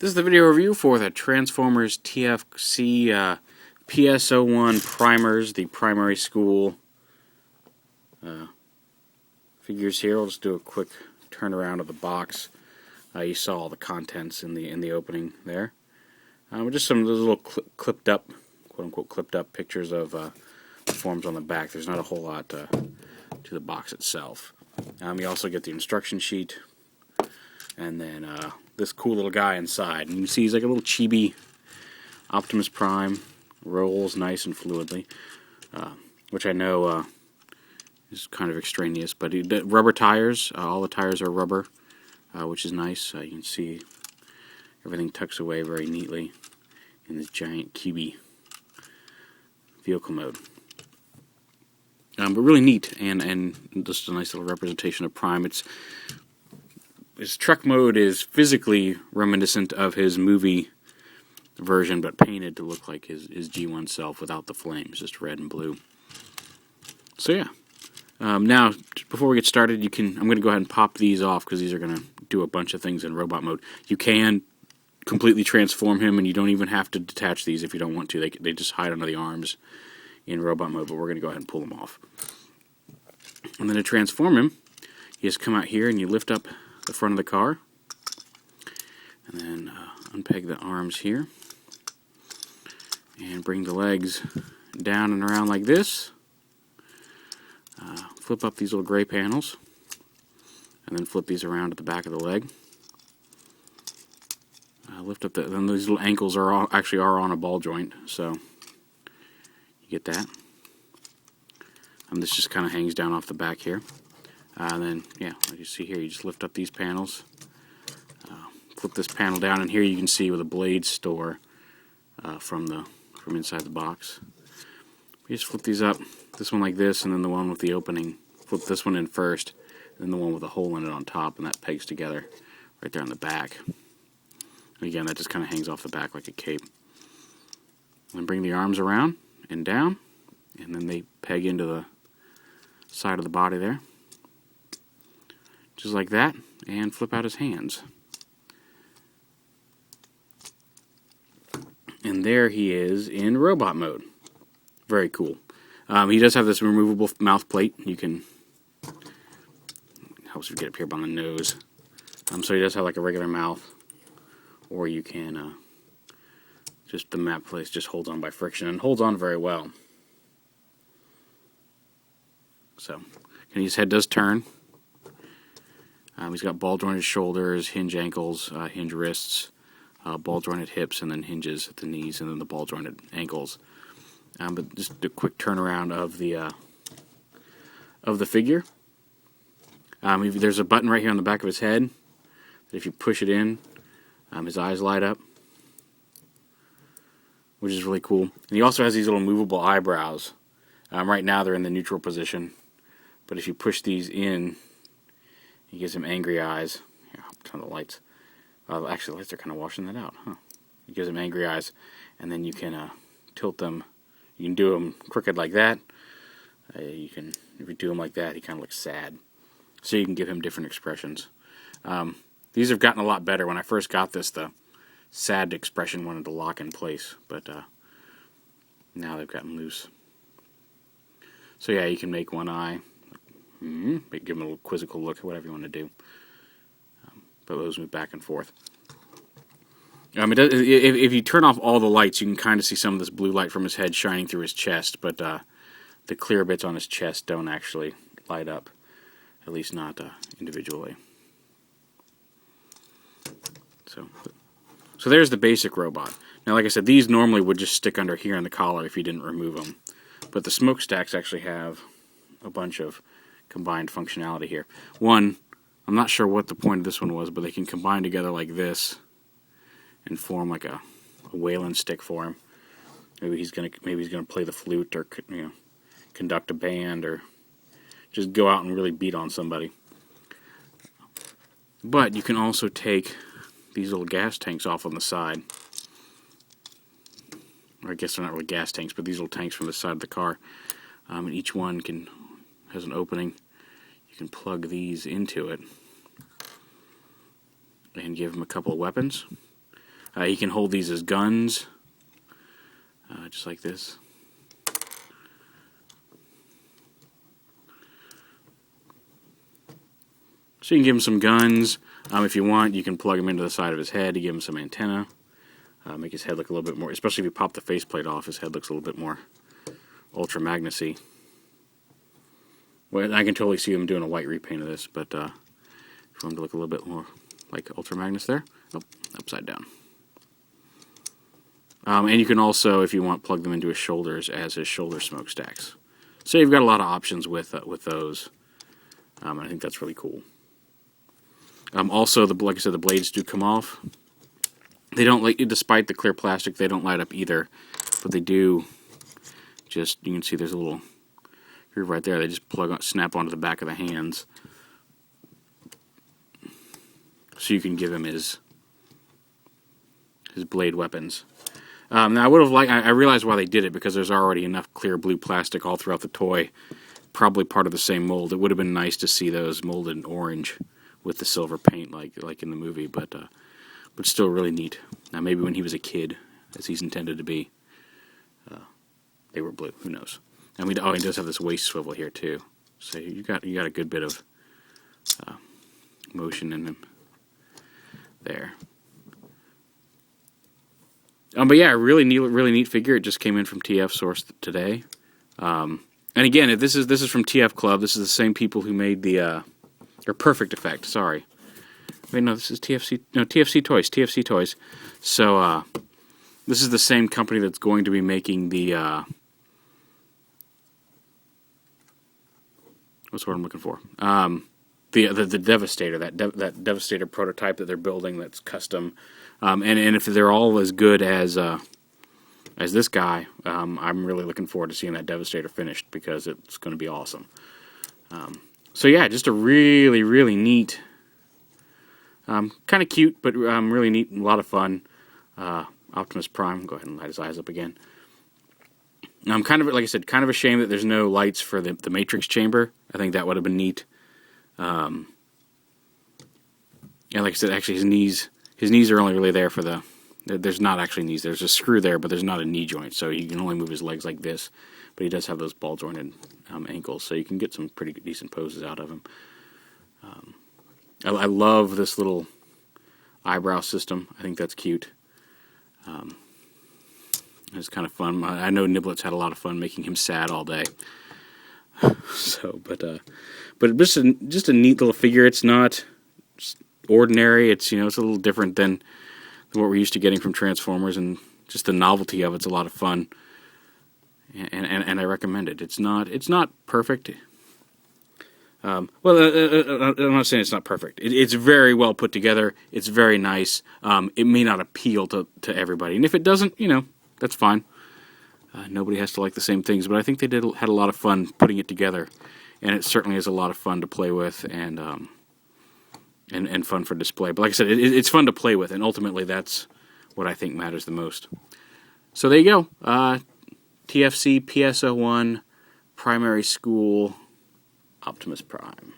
This is the video review for the Transformers TFC PS-01 Primars, the primary school figures here. I'll just do a quick turnaround of the box. You saw all the contents in the opening there. Just some of those little clipped up, quote-unquote clipped up pictures of the forms on the back. There's not a whole lot to the box itself. You also get the instruction sheet, and then this cool little guy inside. And you can see he's like a little chibi Optimus Prime. Rolls nice and fluidly, which I know is kind of extraneous. But rubber tires, all the tires are rubber, which is nice. You can see everything tucks away very neatly in this giant chibi vehicle mode. But really neat, and just a nice little representation of Prime. His truck mode is physically reminiscent of his movie version, but painted to look like his G1 self without the flames, just red and blue. So yeah. Now, before we get started, I'm going to go ahead and pop these off because these are going to do a bunch of things in robot mode. You can completely transform him, and you don't even have to detach these if you don't want to. They just hide under the arms in robot mode, but we're going to go ahead and pull them off. And then to transform him, you just come out here and you lift up the front of the car, and then unpeg the arms here, and bring the legs down and around like this. Flip up these little gray panels, and then flip these around at the back of the leg. Lift up then these little ankles actually are on a ball joint, so you get that. This just kind of hangs down off the back here. And then, yeah, like you see here, you just lift up these panels, flip this panel down, and here you can see where the blades store from inside the box. You just flip these up, this one like this, and then the one with the opening. Flip this one in first, and then the one with a hole in it on top, and that pegs together right there on the back. And again, that just kind of hangs off the back like a cape. And then bring the arms around and down, and then they peg into the side of the body there. Just like that, and flip out his hands. And there he is in robot mode. Very cool. He does have this removable mouth plate. You can, helps you get up here on the nose. So he does have like a regular mouth, or you can just the map plate just holds on by friction and holds on very well. So, and his head does turn. He's got ball-jointed shoulders, hinge ankles, hinge wrists, ball-jointed hips, and then hinges at the knees, and then the ball-jointed ankles. But just a quick turnaround of the figure. There's a button right here on the back of his head that if you push it in, his eyes light up, which is really cool. And he also has these little movable eyebrows. Right now they're in the neutral position, but if you push these in, he gives him angry eyes. Here, I'll turn the lights. Actually, the lights are kind of washing that out, huh? He gives him angry eyes, and then you can tilt them. You can do them crooked like that. If you do them like that, he kind of looks sad. So you can give him different expressions. These have gotten a lot better. When I first got this, the sad expression wanted to lock in place, but now they've gotten loose. So yeah, you can make one eye. Give him a little quizzical look, whatever you want to do. But those move back and forth. If you turn off all the lights, you can kind of see some of this blue light from his head shining through his chest, but the clear bits on his chest don't actually light up, at least not individually. So there's the basic robot. Now, like I said, these normally would just stick under here in the collar if you didn't remove them, but the Smokestacks actually have a bunch of combined functionality here. One, I'm not sure what the point of this one was, but they can combine together like this and form like a whaling stick for him. Maybe he's gonna play the flute, or conduct a band, or just go out and really beat on somebody. But you can also take these little gas tanks off on the side. Or I guess they're not really gas tanks, but these little tanks from the side of the car. And each one has an opening. You can plug these into it and give them a couple of weapons. You can hold these as guns, just like this. So you can give him some guns. If you want, you can plug him into the side of his head to give him some antenna. Make his head look a little bit more, especially if you pop the faceplate off, his head looks a little bit more Ultra Magnus-y. Well, I can totally see him doing a white repaint of this, but if you want him to look a little bit more like Ultra Magnus there, oh, upside down. And you can also, if you want, plug them into his shoulders as his shoulder smokestacks. So you've got a lot of options with those. And I think that's really cool. Also, like I said, the blades do come off. They don't, like, despite the clear plastic, they don't light up either. But they do just, you can see there's a little groove right there. They just snap onto the back of the hands. So you can give him his blade weapons. Now, I realized why they did it, because there's already enough clear blue plastic all throughout the toy. Probably part of the same mold. It would have been nice to see those molded in orange with the silver paint like in the movie, but still really neat. Now maybe when he was a kid, as he's intended to be, they were blue. Who knows? And he does have this waist swivel here too, so you got a good bit of motion in him there. But yeah, really neat figure. It just came in from TFsource today. And again, this is from TF Club. This is the same people who made the or Perfect Effect. Sorry, wait, no, this is TFCToys. So this is the same company that's going to be making the what's the word I'm looking for? The Devastator, that Devastator prototype that they're building that's custom. And if they're all as good as this guy, I'm really looking forward to seeing that Devastator finished, because it's going to be awesome. So yeah, just a really neat, kind of cute, but really neat and a lot of fun. Optimus Prime. Go ahead and light his eyes up again. I'm kind of, like I said, kind of ashamed that there's no lights for the Matrix chamber. I think that would have been neat. And like I said, actually his knees are only really there for there's not actually knees. There's a screw there, but there's not a knee joint, so you can only move his legs like this. But he does have those ball jointed ankles, so you can get some pretty decent poses out of him. I love this little eyebrow system. I think that's cute. It's kind of fun. I know Niblets had a lot of fun making him sad all day. So, but just a neat little figure. It's not ordinary. It's it's a little different than what we're used to getting from Transformers, and just the novelty of it's a lot of fun. And I recommend it. It's not perfect. I'm not saying it's not perfect. It's very well put together. It's very nice. It may not appeal to everybody, and if it doesn't, that's fine. Nobody has to like the same things, but I think they had a lot of fun putting it together, and it certainly is a lot of fun to play with and fun for display. But like I said, it's fun to play with, and ultimately that's what I think matters the most. So there you go. TFC PS-01 Primary School Optimus Prime.